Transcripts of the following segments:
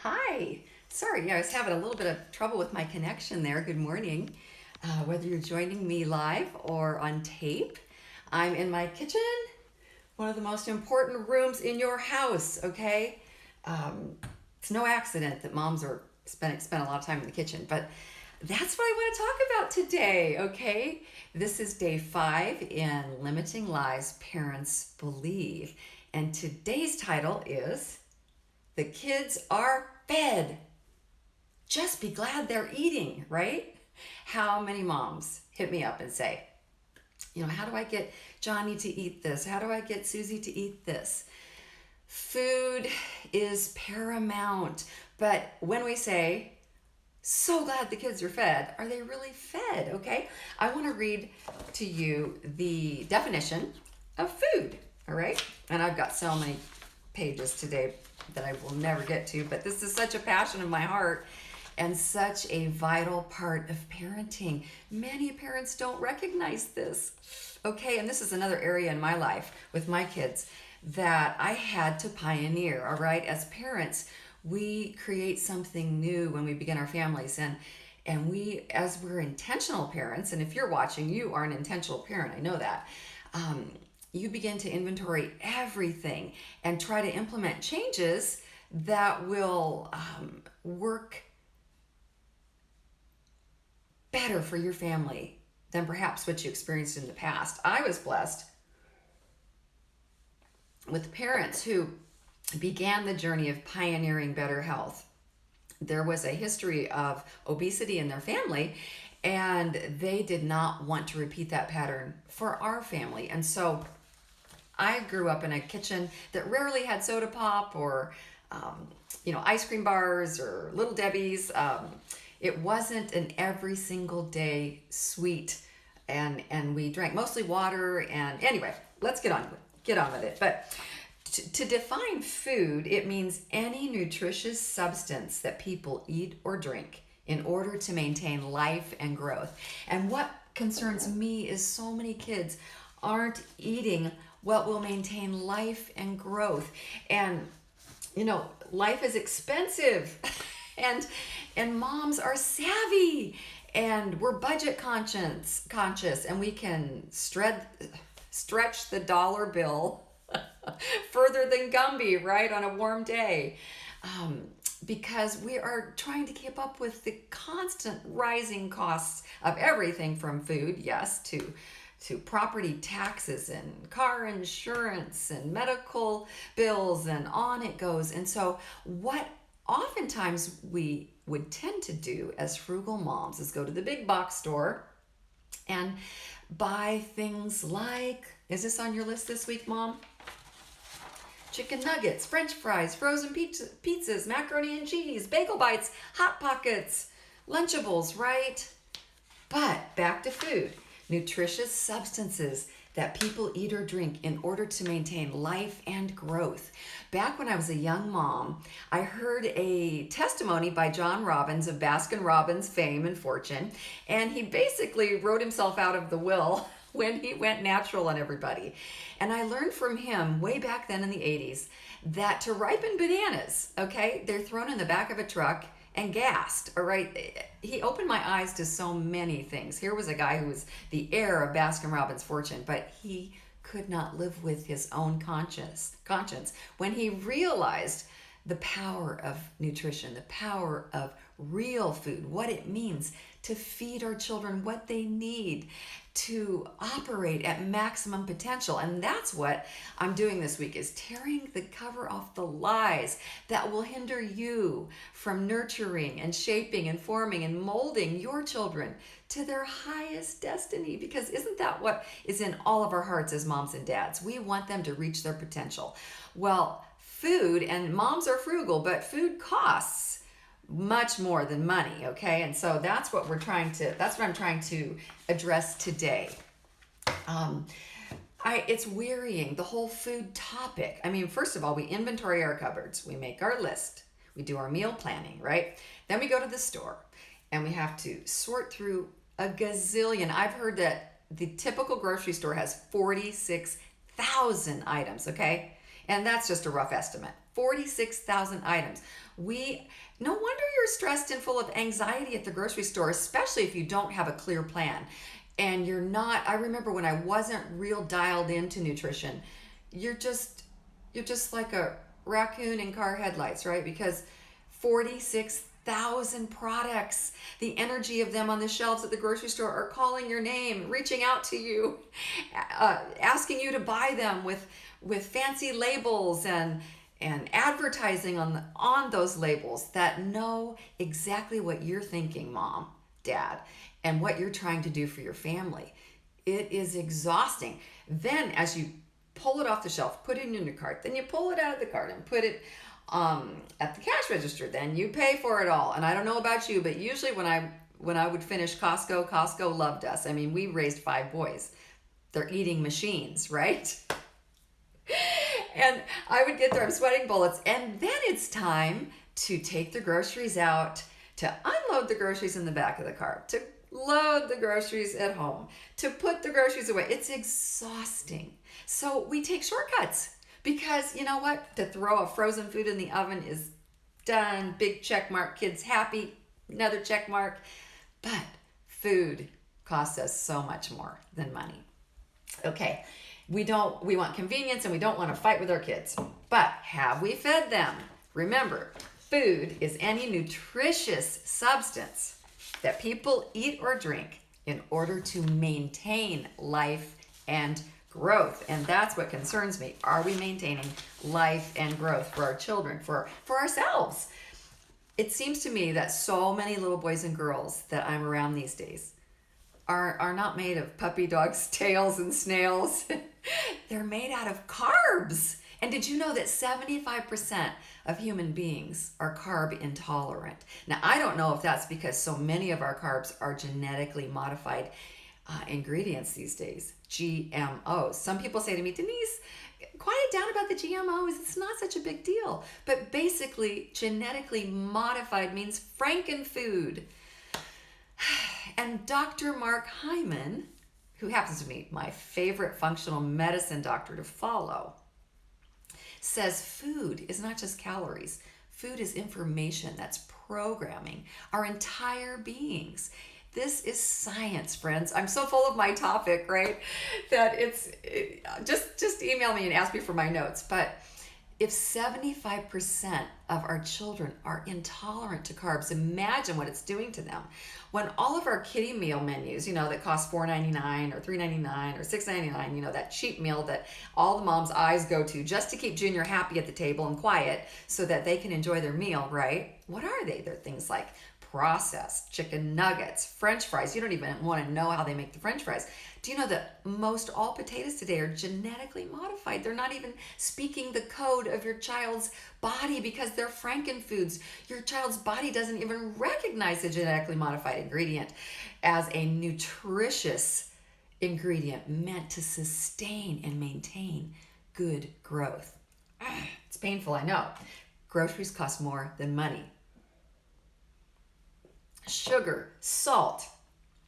Hi. Sorry, I was having a little bit of trouble with my connection there. Good morning. Whether you're joining me live or on tape, I'm in my kitchen, one of the most important rooms in your house, okay? It's no accident that moms are spend a lot of time in the kitchen, but that's what I want to talk about today, okay? This is day 5 in Limiting Lies Parents Believe, and today's title is The Kids Are Fed. Just be glad they're eating, right? How many moms hit me up and say, how do I get Johnny to eat this? How do I get Susie to eat this? Food is paramount. But when we say, so glad the kids are fed, are they really fed? Okay, I want to read to you the definition of food, all right? And I've got so many pages today that I will never get to, but this is such a passion of my heart and such a vital part of parenting. Many parents don't recognize this, okay? And this is another area in my life with my kids that I had to pioneer, all right? As parents, we create something new when we begin our families, and we, as we're intentional parents, and if you're watching, you are an intentional parent, I know that, you begin to inventory everything and try to implement changes that will work better for your family than perhaps what you experienced in the past. I was blessed with parents who began the journey of pioneering better health. There was a history of obesity in their family, and they did not want to repeat that pattern for our family. And so I grew up in a kitchen that rarely had soda pop or, ice cream bars or Little Debbie's. It wasn't an every single day sweet, and we drank mostly water. And anyway, let's get on with it. But to define food, it means any nutritious substance that people eat or drink in order to maintain life and growth. And what concerns me is so many kids aren't eating what will maintain life and growth. And life is expensive and moms are savvy, and we're budget conscious, and we can stretch the dollar bill further than Gumby, right, on a warm day, because we are trying to keep up with the constant rising costs of everything from food, yes, to property taxes and car insurance and medical bills, and on it goes. And so what oftentimes we would tend to do as frugal moms is go to the big box store and buy things like, is this on your list this week, Mom? Chicken nuggets, French fries, frozen pizzas, macaroni and cheese, bagel bites, Hot Pockets, Lunchables, right? But back to food. Nutritious substances that people eat or drink in order to maintain life and growth. Back when I was a young mom, I heard a testimony by John Robbins of Baskin-Robbins fame and fortune, and he basically wrote himself out of the will when he went natural on everybody. And I learned from him way back then in the 80s that to ripen bananas, okay, they're thrown in the back of a truck and gassed, all right? He opened my eyes to so many things. Here was a guy who was the heir of Baskin-Robbins fortune, but he could not live with his own conscience when he realized the power of nutrition, the power of real food, what it means to feed our children what they need to operate at maximum potential. And that's what I'm doing this week, is tearing the cover off the lies that will hinder you from nurturing and shaping and forming and molding your children to their highest destiny. Because isn't that what is in all of our hearts as moms and dads? We want them to reach their potential. Well, food, and moms are frugal, but food costs much more than money, okay? And so that's what I'm trying to address today. It's wearying, the whole food topic. I mean, first of all, we inventory our cupboards, we make our list, we do our meal planning, right? Then we go to the store and we have to sort through a gazillion. I've heard that the typical grocery store has 46,000 items, okay? And that's just a rough estimate. 46,000 items. No wonder you're stressed and full of anxiety at the grocery store, especially if you don't have a clear plan. And you're not, I remember when I wasn't real dialed into nutrition, you're just like a raccoon in car headlights, right? Because 46,000 products, the energy of them on the shelves at the grocery store are calling your name, reaching out to you, asking you to buy them with fancy labels and advertising on those labels that know exactly what you're thinking, mom, dad, and what you're trying to do for your family. It is exhausting. Then as you pull it off the shelf, put it in your cart, then you pull it out of the cart and put it at the cash register, then you pay for it all. And I don't know about you, but usually when I would finish Costco loved us. I mean, we raised 5 boys. They're eating machines, right? And I would get there, I'm sweating bullets, and then it's time to take the groceries out, to unload the groceries in the back of the car, to load the groceries at home, to put the groceries away. It's exhausting. So we take shortcuts because you know what? To throw a frozen food in the oven is done. Big check mark, kids happy, another check mark. But food costs us so much more than money. Okay. We want convenience and we don't want to fight with our kids. But have we fed them? Remember, food is any nutritious substance that people eat or drink in order to maintain life and growth. And that's what concerns me. Are we maintaining life and growth for our children, for ourselves? It seems to me that so many little boys and girls that I'm around these days are not made of puppy dogs' tails and snails. They're made out of carbs. And did you know that 75% of human beings are carb intolerant? Now, I don't know if that's because so many of our carbs are genetically modified ingredients these days, GMOs. Some people say to me, Denise, quiet down about the GMOs. It's not such a big deal. But basically, genetically modified means frankenfood. And Dr. Mark Hyman, who happens to be my favorite functional medicine doctor to follow, says food is not just calories. Food is information that's programming our entire beings. This is science, friends. I'm so full of my topic, right? That just email me and ask me for my notes. But if 75% of our children are intolerant to carbs, imagine what it's doing to them. When all of our kiddie meal menus, that cost $4.99 or $3.99 or $6.99, that cheap meal that all the moms' eyes go to just to keep Junior happy at the table and quiet so that they can enjoy their meal, right? What are they? They're things like processed chicken nuggets, French fries. You don't even want to know how they make the French fries. Do you know that most all potatoes today are genetically modified? They're not even speaking the code of your child's body because they're frankenfoods. Your child's body doesn't even recognize a genetically modified ingredient as a nutritious ingredient meant to sustain and maintain good growth. It's painful, I know. Groceries cost more than money. Sugar, salt,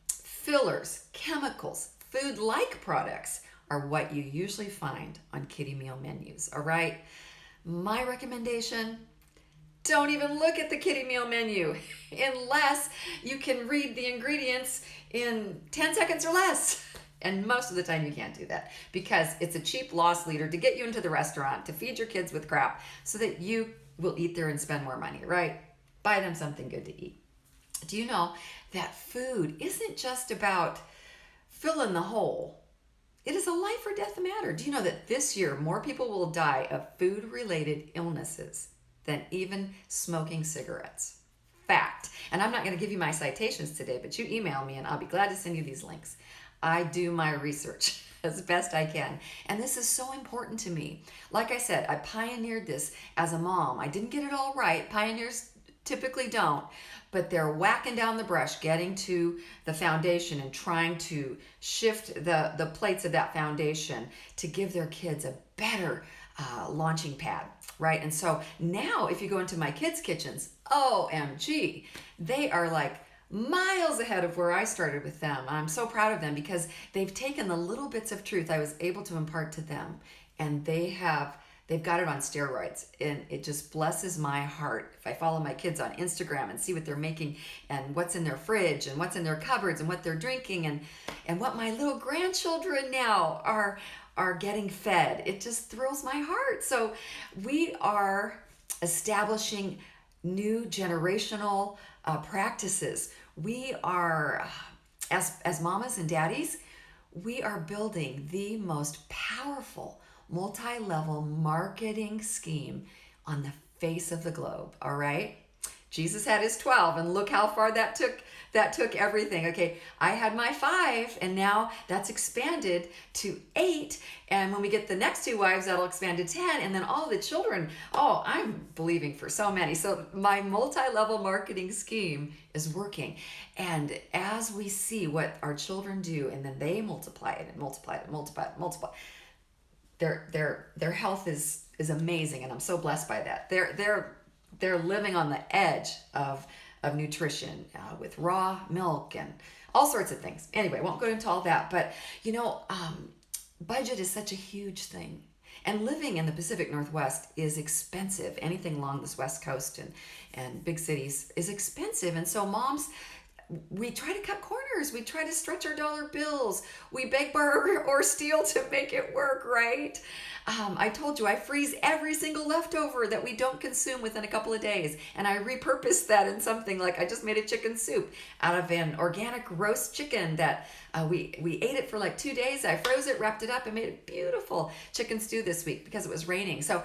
fillers, chemicals, food-like products are what you usually find on kiddie meal menus, all right? My recommendation, don't even look at the kiddie meal menu unless you can read the ingredients in 10 seconds or less. And most of the time you can't do that because it's a cheap loss leader to get you into the restaurant, to feed your kids with crap so that you will eat there and spend more money, right? Buy them something good to eat. Do you know that food isn't just about filling the hole? It is a life or death matter. Do you know that this year more people will die of food-related illnesses than even smoking cigarettes? Fact. And I'm not going to give you my citations today, but you email me and I'll be glad to send you these links. I do my research as best I can. And this is so important to me. Like I said, I pioneered this as a mom. I didn't get it all right. Pioneers typically don't, but they're whacking down the brush, getting to the foundation and trying to shift the plates of that foundation to give their kids a better launching pad, right? And so now if you go into my kids' kitchens, OMG, they are like miles ahead of where I started with them. I'm so proud of them because they've taken the little bits of truth I was able to impart to them and they have they've got it on steroids, and it just blesses my heart. If I follow my kids on Instagram and see what they're making and what's in their fridge and what's in their cupboards and what they're drinking and what my little grandchildren now are getting fed, it just thrills my heart. So we are establishing new generational practices. We are, as mamas and daddies, we are building the most powerful multi-level marketing scheme on the face of the globe. All right. Jesus had his 12, and look how far that took everything. Okay, I had my 5, and now that's expanded to 8. And when we get the next 2 wives, that'll expand to 10. And then all the children, oh, I'm believing for so many. So my multi-level marketing scheme is working. And as we see what our children do, and then they multiply it and multiply it and multiply it and multiply, their health is amazing. And I'm so blessed by that. They're living on the edge of nutrition with raw milk and all sorts of things. Anyway, won't go into all that, but budget is such a huge thing. And living in the Pacific Northwest is expensive. Anything along this West Coast and big cities is expensive. And so moms, we try to cut corners. We try to stretch our dollar bills. We beg, borrow, or steal to make it work, right? I told you I freeze every single leftover that we don't consume within a couple of days. And I repurpose that in something like I just made a chicken soup out of an organic roast chicken that we ate it for like 2 days. I froze it, wrapped it up, and made a beautiful chicken stew this week because it was raining. So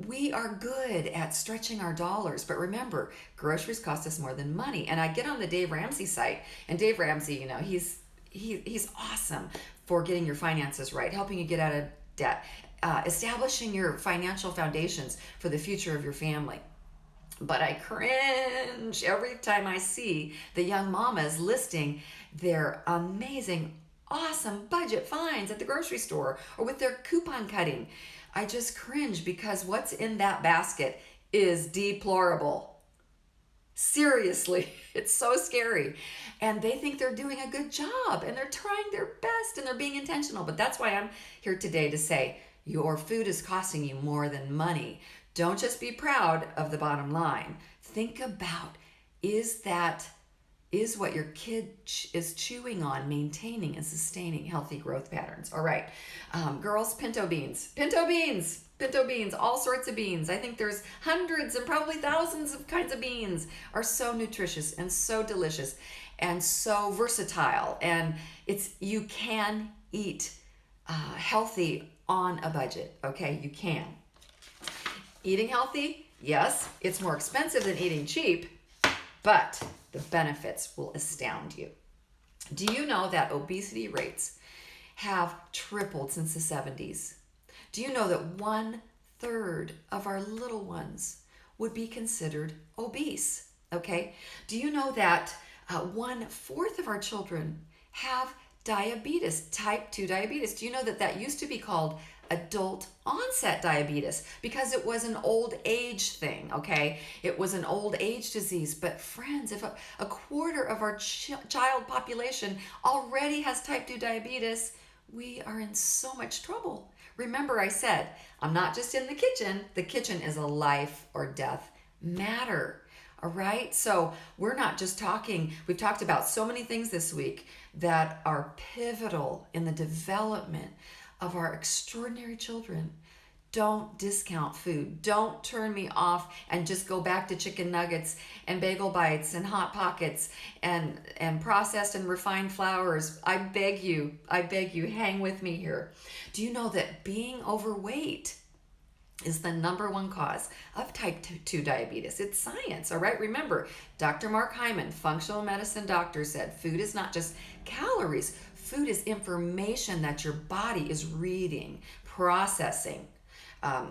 we are good at stretching our dollars. But remember, groceries cost us more than money. And I get on the Dave Ramsey site, and Dave Ramsey, he's awesome for getting your finances right, helping you get out of debt, establishing your financial foundations for the future of your family. But I cringe every time I see the young mamas listing their amazing, awesome budget finds at the grocery store or with their coupon cutting. I just cringe because what's in that basket is deplorable. Seriously, it's so scary. And they think they're doing a good job and they're trying their best and they're being intentional. But that's why I'm here today to say your food is costing you more than money. Don't just be proud of the bottom line. Think about, is what your kid is chewing on maintaining and sustaining healthy growth patterns? All right, girls, pinto beans, all sorts of beans. I think there's hundreds and probably thousands of kinds of beans, are so nutritious and so delicious and so versatile. And you can eat healthy on a budget, okay? You can. Eating healthy, yes, it's more expensive than eating cheap, but the benefits will astound you. Do you know that obesity rates have tripled since the 70s? Do you know that 1/3 of our little ones would be considered obese? Okay. Do you know that 1/4 of our children have diabetes, type 2 diabetes? Do you know that used to be called adult onset diabetes because it was an old age thing, okay? It was an old age disease. But friends, if a quarter of our child population already has type 2 diabetes, we are in so much trouble. Remember, I said, I'm not just in the kitchen. The kitchen is a life or death matter. All right. So we're not just talking, we've talked about so many things this week that are pivotal in the development of our extraordinary children. Don't discount food. Don't turn me off and just go back to chicken nuggets and bagel bites and Hot Pockets and processed and refined flours. I beg you, hang with me here. Do you know that being overweight is the #1 cause of type 2 diabetes? It's science, all right? Remember, Dr. Mark Hyman, functional medicine doctor, said food is not just calories. Food is information that your body is reading, processing,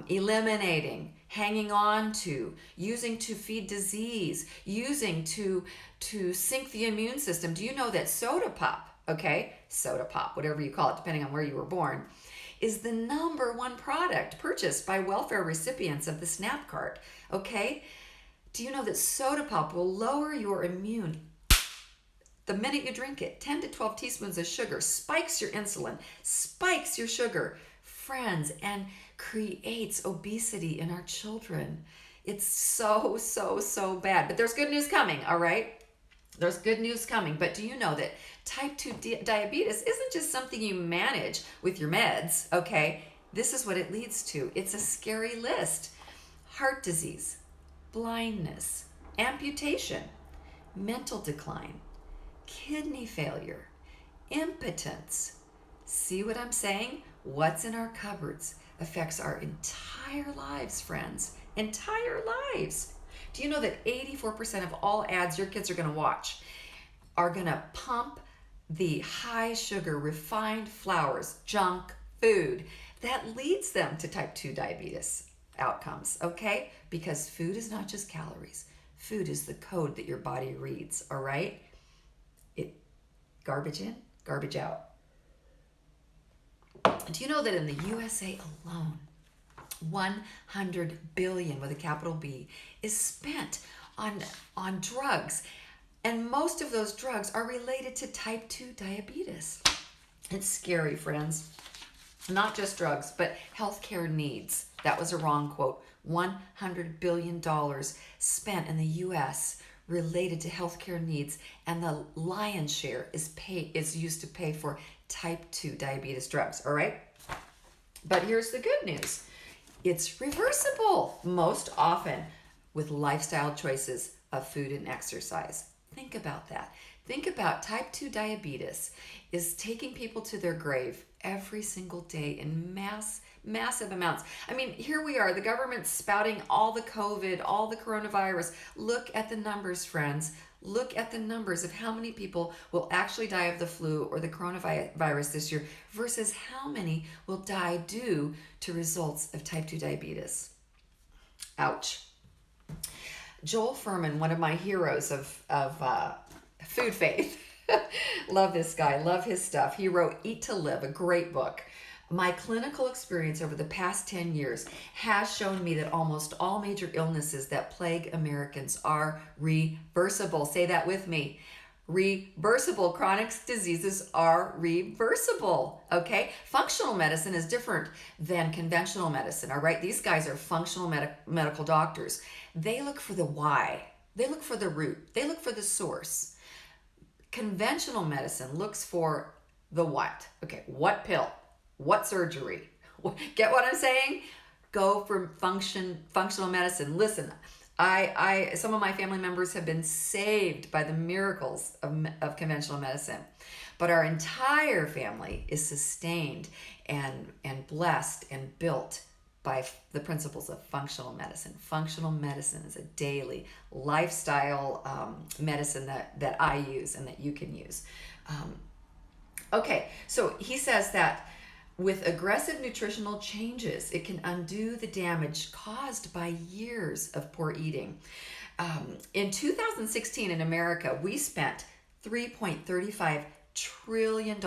eliminating, hanging on to, using to feed disease, using to sync the immune system. Do you know that soda pop, whatever you call it, depending on where you were born, is the #1 product purchased by welfare recipients of the SNAP card, okay? Do you know that soda pop will lower your immune the minute you drink it? 10 to 12 teaspoons of sugar spikes your insulin, spikes your sugar. Friends, and creates obesity in our children. It's so, so, so bad. But there's good news coming, all right? There's good news coming. But do you know that type 2 diabetes isn't just something you manage with your meds, okay? This is what it leads to. It's a scary list. Heart disease, blindness, amputation, mental decline, kidney failure, impotence. See what I'm saying? What's in our cupboards affects our entire lives, friends. Entire lives. Do you know that 84% of all ads your kids are going to watch are going to pump the high sugar, refined flours, junk food that leads them to type 2 diabetes outcomes, okay? Because food is not just calories. Food is the code that your body reads, all right? Garbage in, garbage out. Do you know that in the USA alone, 100 billion with a capital B is spent on drugs, and most of those drugs are related to type 2 diabetes. It's scary, friends. Not just drugs, but healthcare needs. That was a wrong quote. $100 billion spent in the US related to healthcare needs, and the lion's share is used to pay for type 2 diabetes drugs, all right? But here's the good news. It's reversible most often with lifestyle choices of food and exercise. Think about that. Think about type 2 diabetes is taking people to their grave every single day in massive amounts. I mean, here we are, the government's spouting all the COVID, all the coronavirus. Look at the numbers, friends. Look at the numbers of how many people will actually die of the flu or the coronavirus this year versus how many will die due to results of type 2 diabetes. Ouch. Joel Fuhrman, one of my heroes of food faith. Love this guy, love his stuff. He wrote Eat to Live, a great book. My clinical experience over the past 10 years has shown me that almost all major illnesses that plague Americans are reversible. Say that with me. Reversible. Chronic diseases are reversible, okay? Functional medicine is different than conventional medicine, all right? These guys are functional medical doctors. They look for the why. They look for the root. They look for the source. Conventional medicine looks for the what. Okay, what pill? What surgery? Get what I'm saying? Go for functional medicine. Listen, I some of my family members have been saved by the miracles of conventional medicine, but our entire family is sustained and blessed and built by the principles of functional medicine. Functional medicine is a daily lifestyle medicine that I use and that you can use. Okay, so he says that with aggressive nutritional changes, it can undo the damage caused by years of poor eating. In 2016 in America, we spent $3.35 trillion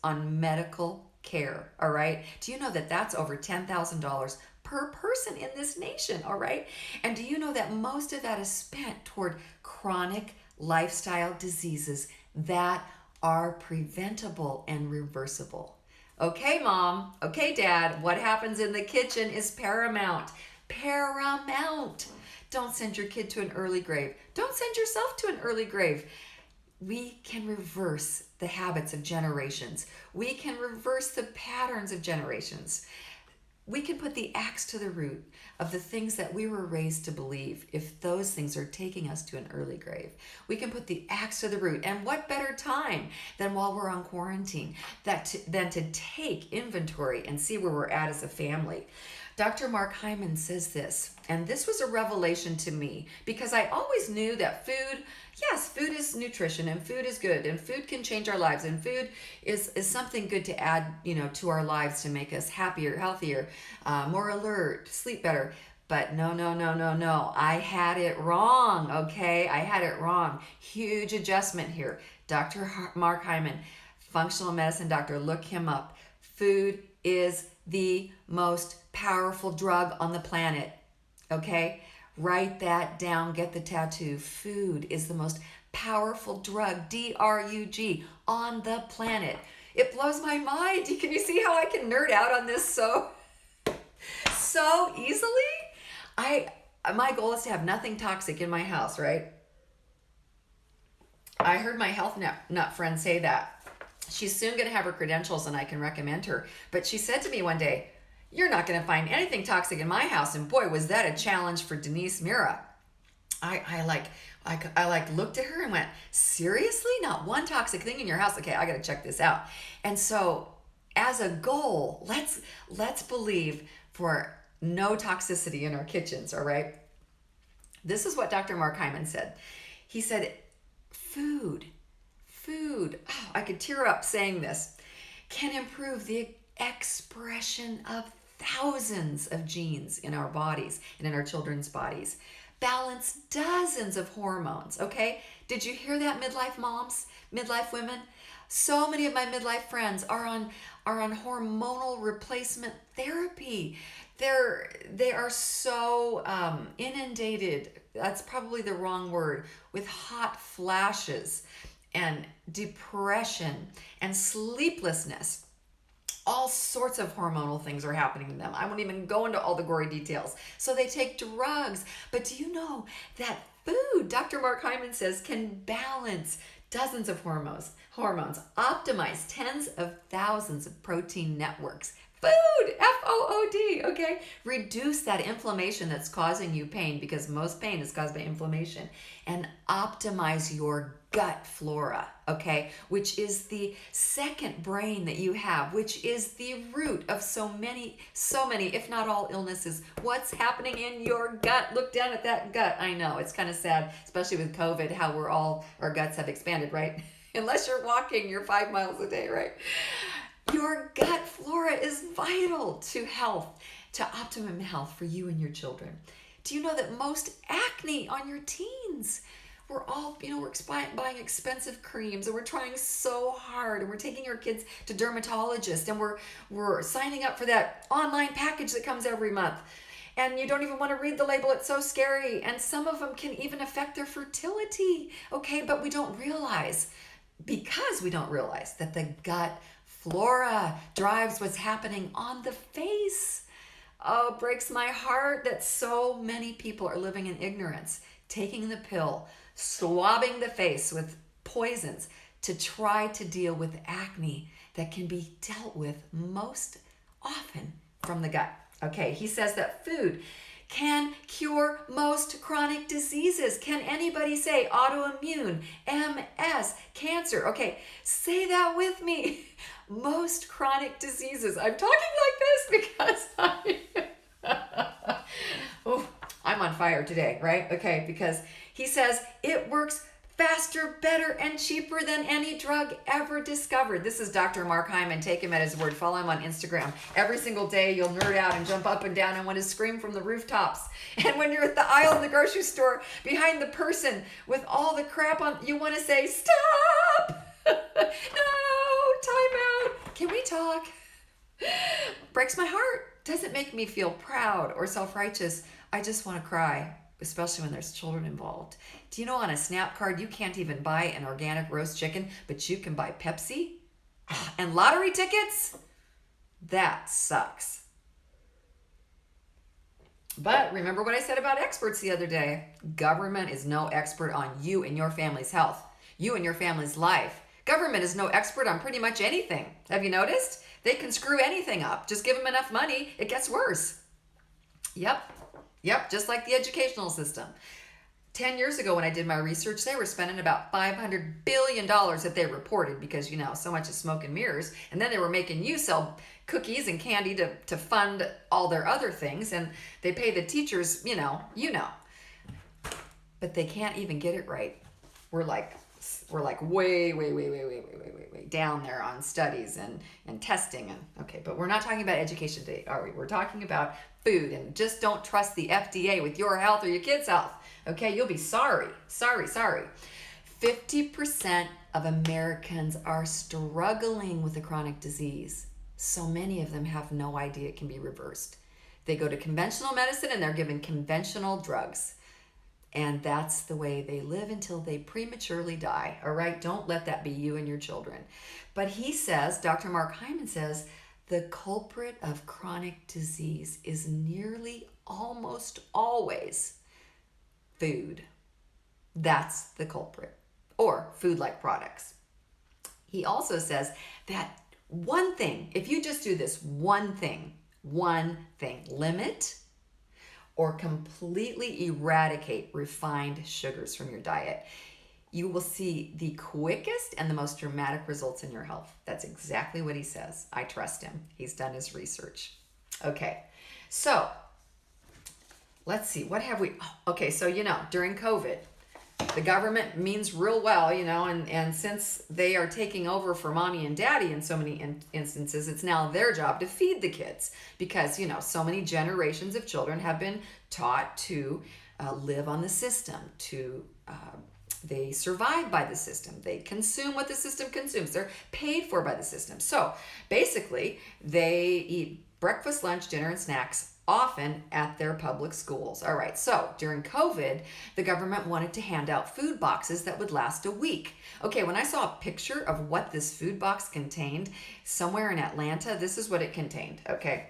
on medical care, all right? Do you know that that's over $10,000 per person in this nation, all right? And do you know that most of that is spent toward chronic lifestyle diseases that are preventable and reversible? Okay, Mom. Okay, Dad. What happens in the kitchen is paramount. Paramount. Don't send your kid to an early grave. Don't send yourself to an early grave. We can reverse the habits of generations. We can reverse the patterns of generations. We can put the axe to the root of the things that we were raised to believe if those things are taking us to an early grave. We can put the axe to the root. And what better time than while we're on quarantine than to take inventory and see where we're at as a family. Dr. Mark Hyman says this, and this was a revelation to me because I always knew that food is nutrition and food is good and food can change our lives and food is something good to add, to our lives to make us happier, healthier, more alert, sleep better. But no. I had it wrong, okay? I had it wrong. Huge adjustment here. Dr. Mark Hyman, functional medicine doctor, look him up. Food is the most powerful drug on the planet, okay? Write that down, get the tattoo. Food is the most powerful drug, D-R-U-G, on the planet. It blows my mind. Can you see how I can nerd out on this? So so easily. My goal is to have nothing toxic in my house, right? I heard my health nut friend say that. She's soon going to have her credentials and I can recommend her. But she said to me one day, "You're not going to find anything toxic in my house." And boy, was that a challenge for Denise Mira. I looked at her and went, "Seriously? Not one toxic thing in your house? Okay, I got to check this out." And so as a goal, let's believe for no toxicity in our kitchens, all right? This is what Dr. Mark Hyman said. He said, food, oh, I could tear up saying this, can improve the expression of thousands of genes in our bodies and in our children's bodies. Balance dozens of hormones, okay? Did you hear that, midlife moms, midlife women? So many of my midlife friends are on hormonal replacement therapy. They are so inundated, that's probably the wrong word, with hot flashes and depression and sleeplessness. All sorts of hormonal things are happening to them. I won't even go into all the gory details. So they take drugs. But do you know that food, Dr. Mark Hyman says, can balance dozens of hormones, optimize tens of thousands of protein networks. Food, F-O-O-D, okay? Reduce that inflammation that's causing you pain, because most pain is caused by inflammation, and optimize your gut flora, okay? Which is the second brain that you have, which is the root of so many, if not all illnesses. What's happening in your gut? Look down at that gut. I know, it's kind of sad, especially with COVID, how our guts have expanded, right? Unless you're walking, you're 5 miles a day, right? Your gut flora is vital to health, to optimum health for you and your children. Do you know that most acne on your teens? We're all, we're buying expensive creams, and we're trying so hard, and we're taking our kids to dermatologists, and we're signing up for that online package that comes every month. And you don't even want to read the label. It's so scary. And some of them can even affect their fertility. Okay, but we don't realize, because we don't realize that the gut flora drives what's happening on the face. Oh, it breaks my heart that so many people are living in ignorance, taking the pill, swabbing the face with poisons to try to deal with acne that can be dealt with most often from the gut. Okay, he says that food can cure most chronic diseases. Can anybody say autoimmune, MS, cancer? Okay, say that with me. Most chronic diseases. I'm talking like this because I'm on fire today, right? Okay, because he says it works faster, better, and cheaper than any drug ever discovered. This is Dr. Mark Hyman. Take him at his word. Follow him on Instagram. Every single day you'll nerd out and jump up and down and want to scream from the rooftops. And when you're at the aisle in the grocery store behind the person with all the crap on, you want to say, "Stop! No, time out. Can we talk?" Breaks my heart. Doesn't make me feel proud or self-righteous. I just want to cry, especially when there's children involved. Do you know on a SNAP card, you can't even buy an organic roast chicken, but you can buy Pepsi and lottery tickets? That sucks. But remember what I said about experts the other day. Government is no expert on you and your family's health, you and your family's life. Government is no expert on pretty much anything. Have you noticed? They can screw anything up. Just give them enough money, it gets worse. Yep, just like the educational system. 10 years ago when I did my research, they were spending about $500 billion that they reported because, so much is smoke and mirrors. And then they were making you sell cookies and candy to fund all their other things. And they pay the teachers, But they can't even get it right. We're like way down there on studies and testing. Okay, but we're not talking about education today, are we? We're talking about food, and just don't trust the FDA with your health or your kids' health. Okay, you'll be sorry. 50% of Americans are struggling with a chronic disease. So many of them have no idea it can be reversed. They go to conventional medicine and they're given conventional drugs. And that's the way they live until they prematurely die. All right, don't let that be you and your children. But he says, Dr. Mark Hyman says, The culprit of chronic disease is nearly almost always food. That's the culprit, or food-like products. He also says that one thing, if you just do this one thing, limit or completely eradicate refined sugars from your diet, you will see the quickest and the most dramatic results in your health. That's exactly what he says. I trust him. He's done his research. Okay, so let's see. What have we? Okay, so during COVID, the government means real well, and since they are taking over for mommy and daddy in so many instances, it's now their job to feed the kids because, so many generations of children have been taught to live on the system, they survive by the system. They consume what the system consumes. They're paid for by the system. So basically, they eat breakfast, lunch, dinner, and snacks often at their public schools. All right, so during COVID, the government wanted to hand out food boxes that would last a week. Okay, when I saw a picture of what this food box contained somewhere in Atlanta, this is what it contained, okay?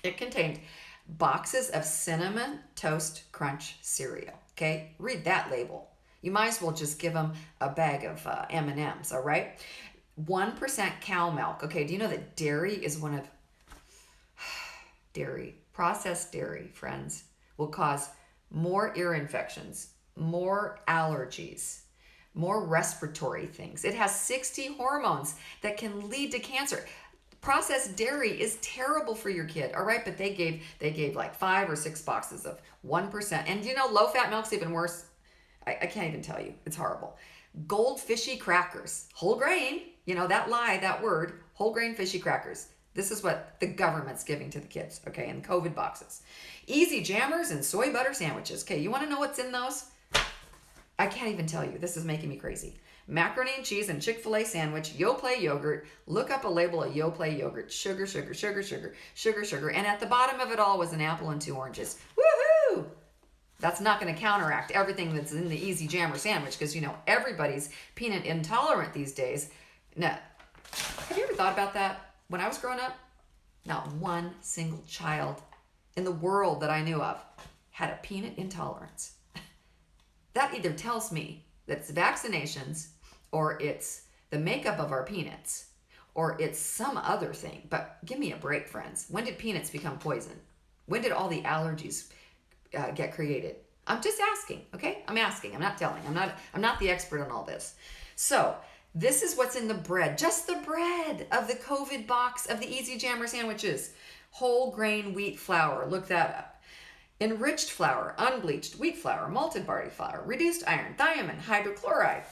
It contained boxes of Cinnamon Toast Crunch cereal, okay? Read that label. You might as well just give them a bag of M&Ms, all right? 1% cow milk. Okay, do you know that dairy is one of... processed dairy, friends, will cause more ear infections, more allergies, more respiratory things. It has 60 hormones that can lead to cancer. Processed dairy is terrible for your kid, all right? But they gave like 5 or 6 boxes of 1%. And low-fat milk's even worse. I can't even tell you. It's horrible. Goldfishy crackers, whole grain, that word, whole grain fishy crackers. This is what the government's giving to the kids, okay, in COVID boxes. Easy jammers and soy butter sandwiches. Okay, you want to know what's in those? I can't even tell you. This is making me crazy. Macaroni and cheese and Chick-fil-A sandwich, Yoplait yogurt. Look up a label of Yoplait yogurt. Sugar, sugar, sugar, sugar, sugar, sugar. And at the bottom of it all was an apple and 2 oranges. Woohoo! That's not going to counteract everything that's in the Easy Jammer sandwich because, everybody's peanut intolerant these days. No. Have you ever thought about that? When I was growing up, not one single child in the world that I knew of had a peanut intolerance. That either tells me that it's vaccinations or it's the makeup of our peanuts or it's some other thing. But give me a break, friends. When did peanuts become poison? When did all the allergies get created? I'm just asking, okay? I'm asking. I'm not telling. I'm not the expert on all this. So this is what's in the bread, just the bread of the COVID box of the Easy Jammer sandwiches. Whole grain wheat flour, look that up. Enriched flour, unbleached wheat flour, malted barley flour, reduced iron, thiamine, hydrochloride,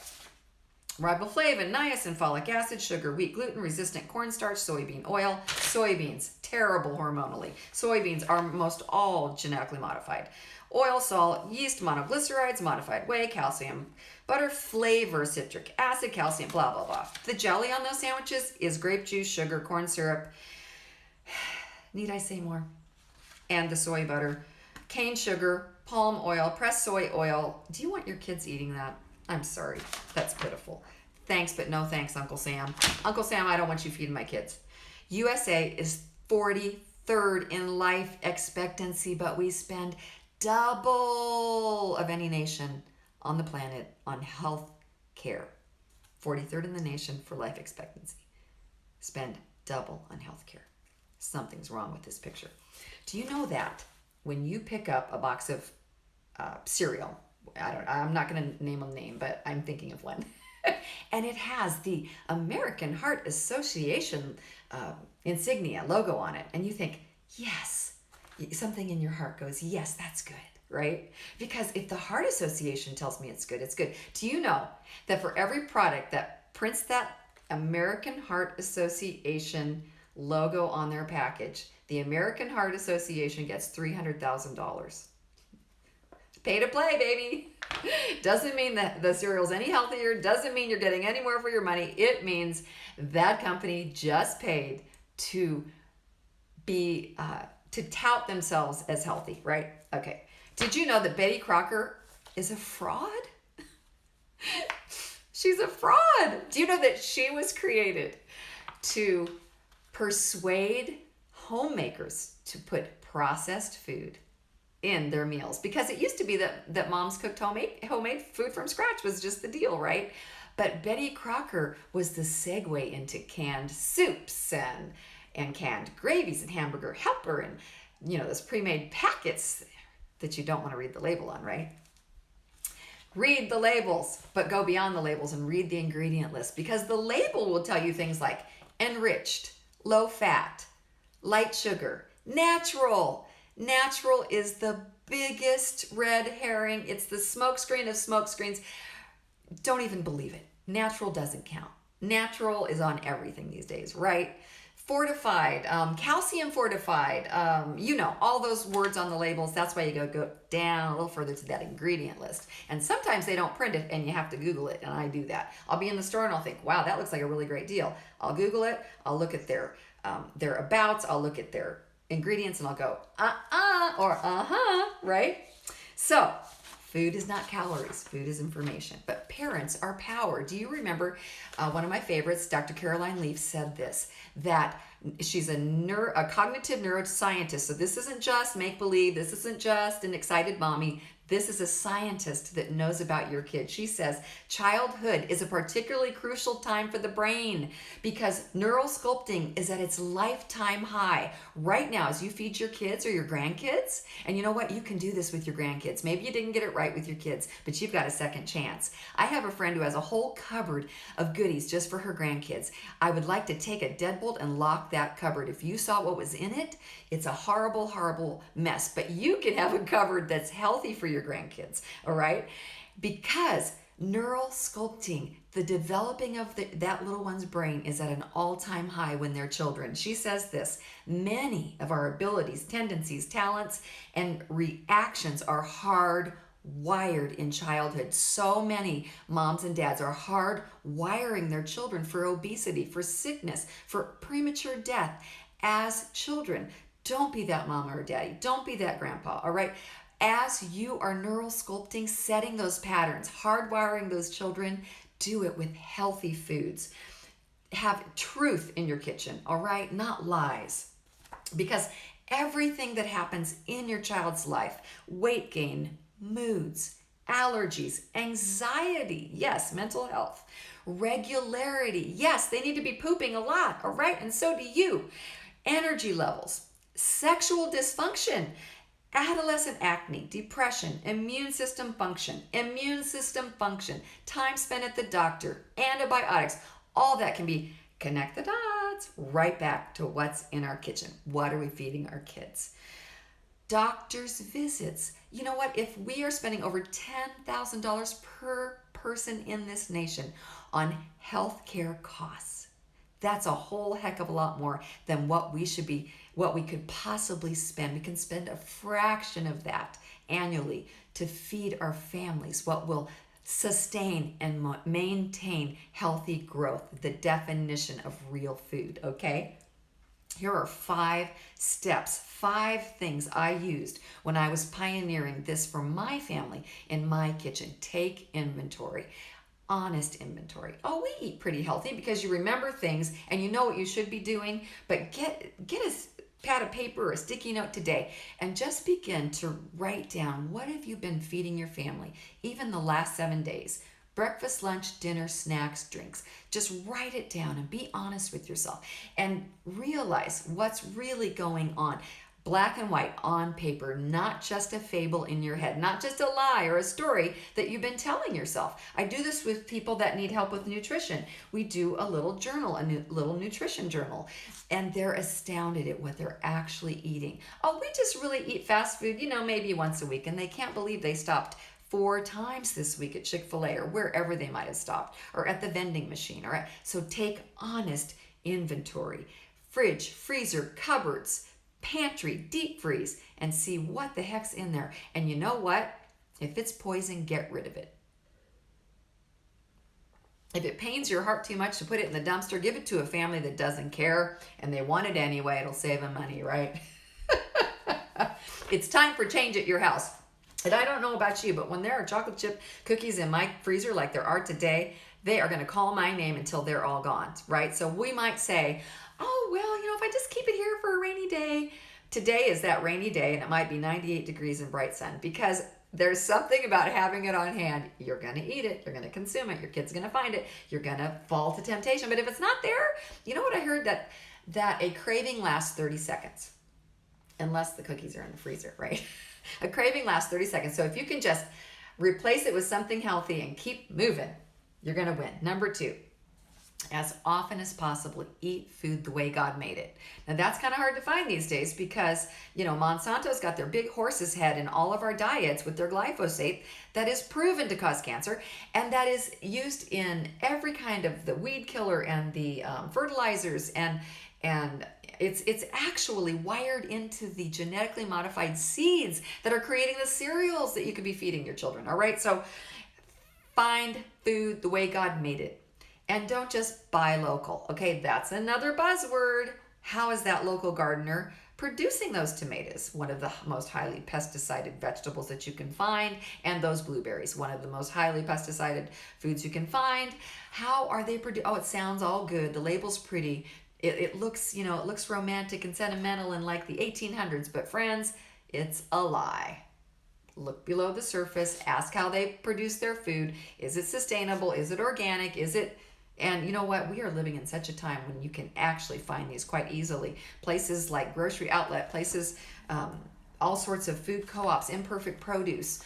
riboflavin, niacin, folic acid, sugar, wheat, gluten, resistant cornstarch, soybean oil. Soybeans, terrible hormonally. Soybeans are most all genetically modified. Oil, salt, yeast, monoglycerides, modified whey, calcium, butter, flavor, citric acid, calcium, blah, blah, blah. The jelly on those sandwiches is grape juice, sugar, corn syrup. Need I say more? And the soy butter, cane sugar, palm oil, pressed soy oil. Do you want your kids eating that? I'm sorry. That's pitiful. Thanks, but no thanks, Uncle Sam. Uncle Sam, I don't want you feeding my kids. USA is 43rd in life expectancy, but we spend double of any nation on the planet on health care. 43rd in the nation for life expectancy. Spend double on health care. Something's wrong with this picture. Do you know that when you pick up a box of cereal, I'm not going to name a name, but I'm thinking of one, and it has the American Heart Association insignia logo on it, and you think, yes, something in your heart goes, yes, that's good, right? Because if the Heart Association tells me it's good, it's good. Do you know that for every product that prints that American Heart Association logo on their package, the American Heart Association gets $300,000. Pay to play, baby. Doesn't mean that the cereal's any healthier. Doesn't mean you're getting any more for your money. It means that company just paid to be to tout themselves as healthy, right? Okay. Did you know that Betty Crocker is a fraud? She's a fraud. Do you know that she was created to persuade homemakers to put processed food in their meals, because it used to be that moms cooked homemade food from scratch was just the deal, right? But Betty Crocker was the segue into canned soups and canned gravies and hamburger helper and those pre-made packets that you don't want to read the label on, right? Read the labels, but go beyond the labels and read the ingredient list, because the label will tell you things like enriched, low fat, light sugar, natural. Natural is the biggest red herring. It's the smokescreen of smokescreens. Don't even believe it. Natural doesn't count. Natural is on everything these days, right? Fortified, calcium fortified, all those words on the labels. That's why you go down a little further to that ingredient list. And sometimes they don't print it and you have to Google it, and I do that. I'll be in the store and I'll think, wow, that looks like a really great deal. I'll Google it, I'll look at their abouts, I'll look at their ingredients, and I'll go, or right? So, food is not calories. Food is information. But parents are power. Do you remember one of my favorites, Dr. Caroline Leaf, said this, that she's a cognitive neuroscientist. So this isn't just make-believe. This isn't just an excited mommy. This is a scientist that knows about your kid. She says childhood is a particularly crucial time for the brain because neural sculpting is at its lifetime high right now as you feed your kids or your grandkids. And you know what? You can do this with your grandkids. Maybe you didn't get it right with your kids, but you've got a second chance. I have a friend who has a whole cupboard of goodies just for her grandkids. I would like to take a deadbolt and lock that cupboard. If you saw what was in it, it's a horrible, horrible mess. But you can have a cupboard that's healthy for your grandkids, all right? Because neural sculpting, the developing of that little one's brain is at an all-time high when they're children. She says this, many of our abilities, tendencies, talents, and reactions are hardwired in childhood. So many moms and dads are hardwiring their children for obesity, for sickness, for premature death as children. Don't be that mom or daddy. Don't be that grandpa, all right? As you are neural sculpting, setting those patterns, hardwiring those children, do it with healthy foods. Have truth in your kitchen, all right? Not lies. Because everything that happens in your child's life, weight gain, moods, allergies, anxiety, yes, mental health, regularity, yes, they need to be pooping a lot, all right? And so do you. Energy levels, sexual dysfunction, adolescent acne, depression, immune system function, time spent at the doctor, antibiotics, all that can be connect the dots right back to what's in our kitchen. What are we feeding our kids? Doctor's visits. You know what? If we are spending over $10,000 per person in this nation on healthcare costs, that's a whole heck of a lot more than what we could possibly spend. We can spend a fraction of that annually to feed our families, what will sustain and maintain healthy growth, the definition of real food, okay? Here are 5 steps, 5 things I used when I was pioneering this for my family in my kitchen. Take inventory. Honest inventory. Oh, we eat pretty healthy because you remember things and you know what you should be doing, but get a pad of paper or a sticky note today and just begin to write down what have you been feeding your family, even the last 7 days. Breakfast, lunch, dinner, snacks, drinks. Just write it down and be honest with yourself and realize what's really going on. Black and white on paper, not just a fable in your head, not just a lie or a story that you've been telling yourself. I do this with people that need help with nutrition. We do a little journal, a little nutrition journal, and they're astounded at what they're actually eating. Oh, we just really eat fast food, maybe once a week, and they can't believe they stopped 4 times this week at Chick-fil-A or wherever they might have stopped, or at the vending machine. All right, so take honest inventory. Fridge, freezer, cupboards, pantry, deep freeze, and see what the heck's in there. And you know what? If it's poison, get rid of it. If it pains your heart too much to put it in the dumpster, give it to a family that doesn't care and they want it anyway. It'll save them money, right? It's time for change at your house. And I don't know about you, but when there are chocolate chip cookies in my freezer like there are today, they are going to call my name until they're all gone, right? So we might say, Oh, well, if I just keep it here for a rainy day. Today is that rainy day, and it might be 98 degrees in bright sun, because there's something about having it on hand. You're going to eat it. You're going to consume it. Your kid's going to find it. You're going to fall to temptation. But if it's not there, you know what I heard? That a craving lasts 30 seconds, unless the cookies are in the freezer, right? A craving lasts 30 seconds. So if you can just replace it with something healthy and keep moving, you're going to win. Number 2, as often as possible, eat food the way God made it. Now that's kind of hard to find these days because, Monsanto's got their big horse's head in all of our diets with their glyphosate that is proven to cause cancer, and that is used in every kind of the weed killer and the fertilizers, and it's actually wired into the genetically modified seeds that are creating the cereals that you could be feeding your children. All right, so find food the way God made it. And don't just buy local. Okay, that's another buzzword. How is that local gardener producing those tomatoes? One of the most highly pesticided vegetables that you can find. And those blueberries, one of the most highly pesticided foods you can find. How are they produced? Oh, it sounds all good. The label's pretty. It looks, it looks romantic and sentimental in like the 1800s. But friends, it's a lie. Look below the surface. Ask how they produce their food. Is it sustainable? Is it organic? And you know what? We are living in such a time when you can actually find these quite easily. Places like grocery outlet, places, all sorts of food co-ops, imperfect produce,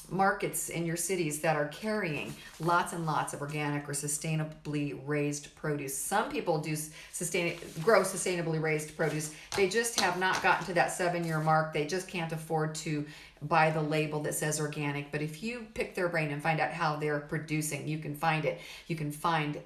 markets in your cities that are carrying lots and lots of organic or sustainably raised produce. Some people do grow sustainably raised produce. They just have not gotten to that 7-year mark. They just can't afford to buy the label that says organic. But if you pick their brain and find out how they're producing, you can find it. You can find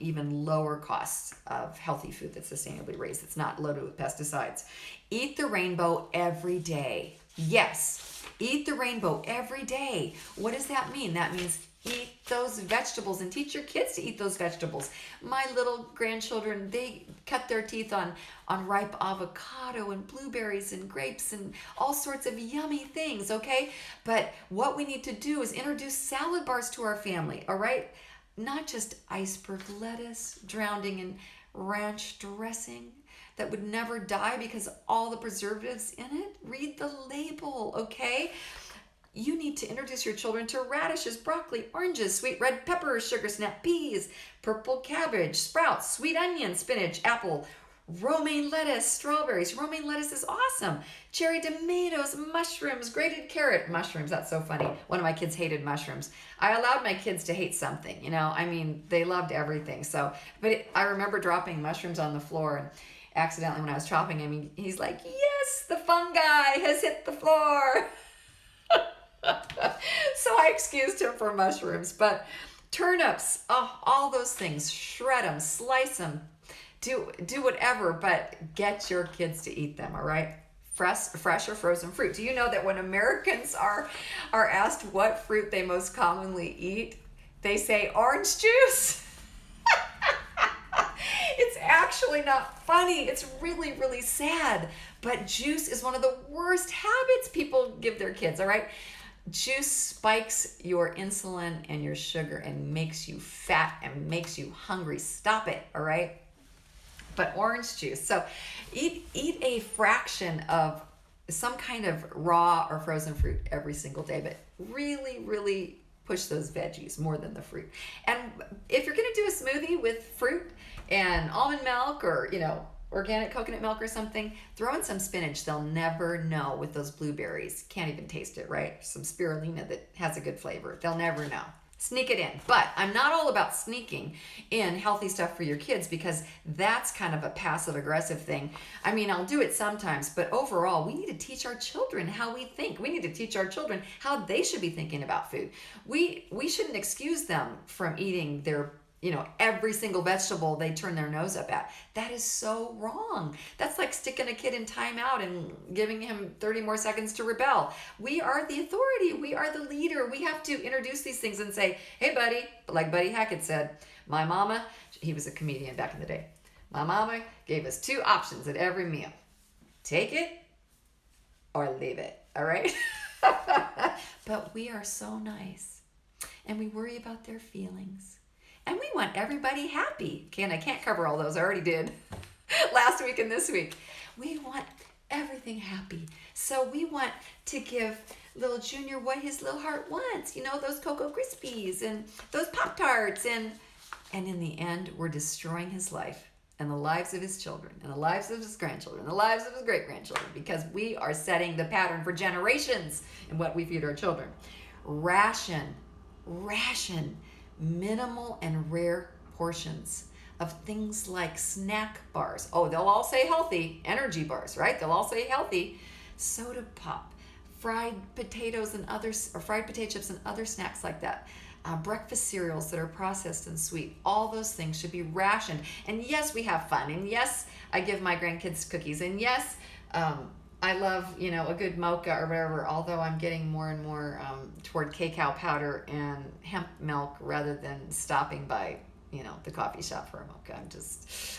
even lower costs of healthy food that's sustainably raised. It's not loaded with pesticides. Eat the rainbow every day. Yes. Eat the rainbow every day. What does that mean? That means eat those vegetables and teach your kids to eat those vegetables. My little grandchildren, they cut their teeth on ripe avocado and blueberries and grapes and all sorts of yummy things, okay? But what we need to do is introduce salad bars to our family, all right? Not just iceberg lettuce drowning in ranch dressing that would never die because of all the preservatives in it. Read the label, okay? You need to introduce your children to radishes, broccoli, oranges, sweet red peppers, sugar snap peas, purple cabbage, sprouts, sweet onion, spinach, apple, romaine lettuce, strawberries. Romaine lettuce is awesome. Cherry tomatoes, mushrooms, grated carrot. Mushrooms, that's so funny. One of my kids hated mushrooms. I allowed my kids to hate something, they loved everything. I remember dropping mushrooms on the floor and accidentally when I was chopping him, he's like, yes, the fungi has hit the floor. So I excused him for mushrooms. But turnips, all those things, shred them, slice them, do whatever, but get your kids to eat them, all right? Fresh or frozen fruit. Do you know that when Americans are asked what fruit they most commonly eat, they say orange juice? It's actually not funny. It's really, really sad. But juice is one of the worst habits people give their kids, all right? Juice spikes your insulin and your sugar and makes you fat and makes you hungry. Stop it, all right? But orange juice. So eat a fraction of some kind of raw or frozen fruit every single day, but really, really push those veggies more than the fruit. And if you're going to do a smoothie with fruit and almond milk or, organic coconut milk or something, throw in some spinach. They'll never know with those blueberries. Can't even taste it, right? Some spirulina that has a good flavor. They'll never know. Sneak it in. But I'm not all about sneaking in healthy stuff for your kids because that's kind of a passive aggressive thing. I'll do it sometimes, but overall, we need to teach our children how we think. We need to teach our children how they should be thinking about food. We shouldn't excuse them from eating their every single vegetable they turn their nose up at. That is so wrong. That's like sticking a kid in timeout and giving him 30 more seconds to rebel. We are the authority. We are the leader. We have to introduce these things and say, hey, buddy, like Buddy Hackett said, my mama, he was a comedian back in the day. My mama gave us 2 options at every meal. Take it or leave it, all right? But we are so nice and we worry about their feelings. And we want everybody happy. Okay, and I can't cover all those. I already did last week and this week. We want everything happy. So we want to give little Junior what his little heart wants. You know, those Cocoa Krispies and those Pop-Tarts. And in the end, we're destroying his life and the lives of his children and the lives of his grandchildren, and the lives of his great-grandchildren, because we are setting the pattern for generations in what we feed our children. Ration, minimal and rare portions of things like snack bars. Oh, they'll all say healthy. Energy bars, right? They'll all say healthy. Soda pop, fried potatoes and others, or fried potato chips and other snacks like that. Breakfast cereals that are processed and sweet. All those things should be rationed. And yes, we have fun. And yes, I give my grandkids cookies. And yes, I love, a good mocha or whatever, although I'm getting more and more toward cacao powder and hemp milk rather than stopping by, the coffee shop for a mocha.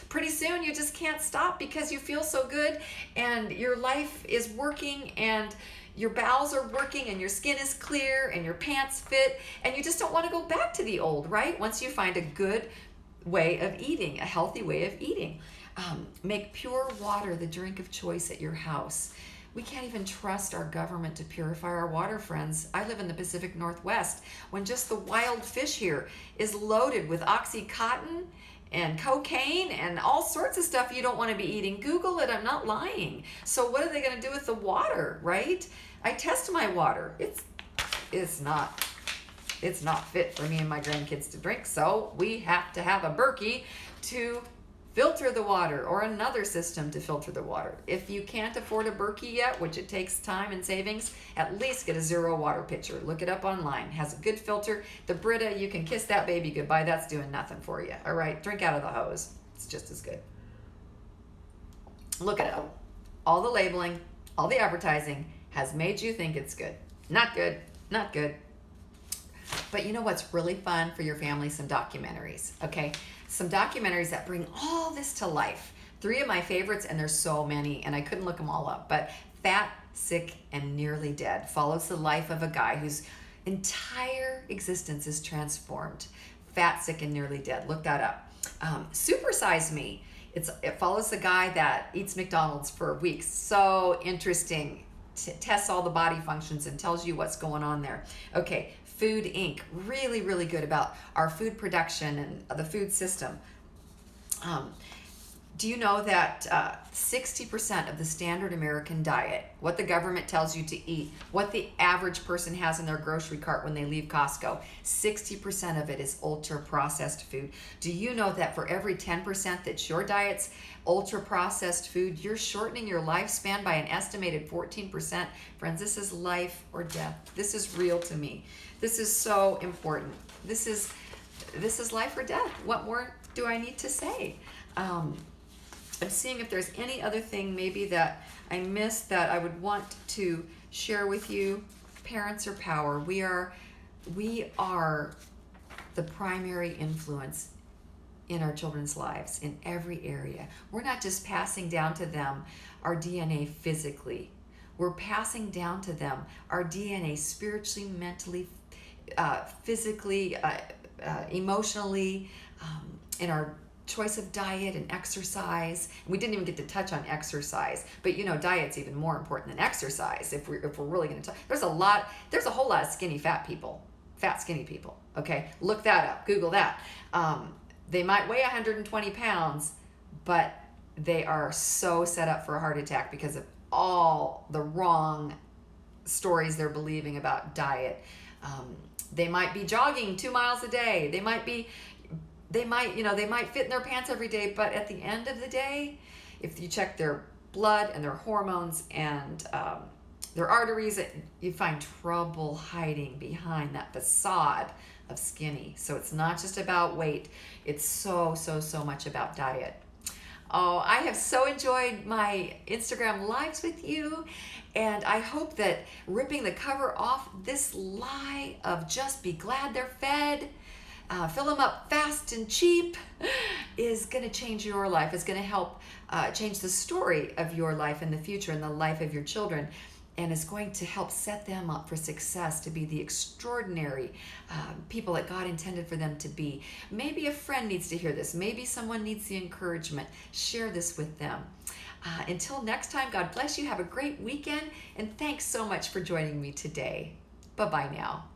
Pretty soon you just can't stop because you feel so good and your life is working and your bowels are working and your skin is clear and your pants fit and you just don't want to go back to the old, right? Once you find a good way of eating, a healthy way of eating. Make pure water the drink of choice at your house. We can't even trust our government to purify our water, friends. I live in the Pacific Northwest, when just the wild fish here is loaded with Oxycontin and cocaine and all sorts of stuff you don't want to be eating. Google it, I'm not lying. So what are they going to do with the water, right? I test my water. It's not fit for me and my grandkids to drink, so we have to have a Berkey to filter the water, or another system to filter the water. If you can't afford a Berkey yet, which it takes time and savings, at least get a zero water pitcher. Look it up online. Has a good filter. The Brita, you can kiss that baby goodbye. That's doing nothing for you. All right, drink out of the hose. It's just as good. Look it up. All the labeling, all the advertising has made you think it's good. Not good. Not good. But you know what's really fun for your family? Some documentaries, okay? Some documentaries that bring all this to life. 3 of my favorites, and there's so many, and I couldn't look them all up, but Fat, Sick, and Nearly Dead follows the life of a guy whose entire existence is transformed. Fat, Sick, and Nearly Dead. Look that up. Super Size Me. It follows the guy that eats McDonald's for weeks. So interesting. Tests all the body functions and tells you what's going on there. Okay. Food Inc. Really, really good about our food production and the food system. Do you know that 60% of the standard American diet, what the government tells you to eat, what the average person has in their grocery cart when they leave Costco, 60% of it is ultra-processed food. Do you know that for every 10% that's your diet's ultra-processed food, you're shortening your lifespan by an estimated 14%? Friends, this is life or death. This is real to me. This is so important. This is life or death. What more do I need to say? I'm seeing if there's any other thing maybe that I missed that I would want to share with you. Parents are power. We are the primary influence in our children's lives in every area. We're not just passing down to them our DNA physically. We're passing down to them our DNA spiritually, mentally, physically, emotionally, in our choice of diet and exercise. And we didn't even get to touch on exercise, but diet's even more important than exercise. If we're really going to talk, there's a whole lot of skinny skinny people. Okay, look that up. Google that. They might weigh 120 pounds, but they are so set up for a heart attack because of all the wrong stories they're believing about diet. They might be jogging 2 miles a day. They might fit in their pants every day, but at the end of the day, if you check their blood and their hormones and their arteries, you find trouble hiding behind that facade of skinny. So it's not just about weight. It's so much about diet. Oh, I have so enjoyed my Instagram lives with you, and I hope that ripping the cover off this lie of just be glad they're fed, fill them up fast and cheap, is going to change your life. It's going to help change the story of your life in the future and the life of your children. and is going to help set them up for success, to be the extraordinary people that God intended for them to be. Maybe a friend needs to hear this. Maybe someone needs the encouragement. Share this with them. Until next time, God bless you. Have a great weekend, and thanks so much for joining me today. Bye-bye now.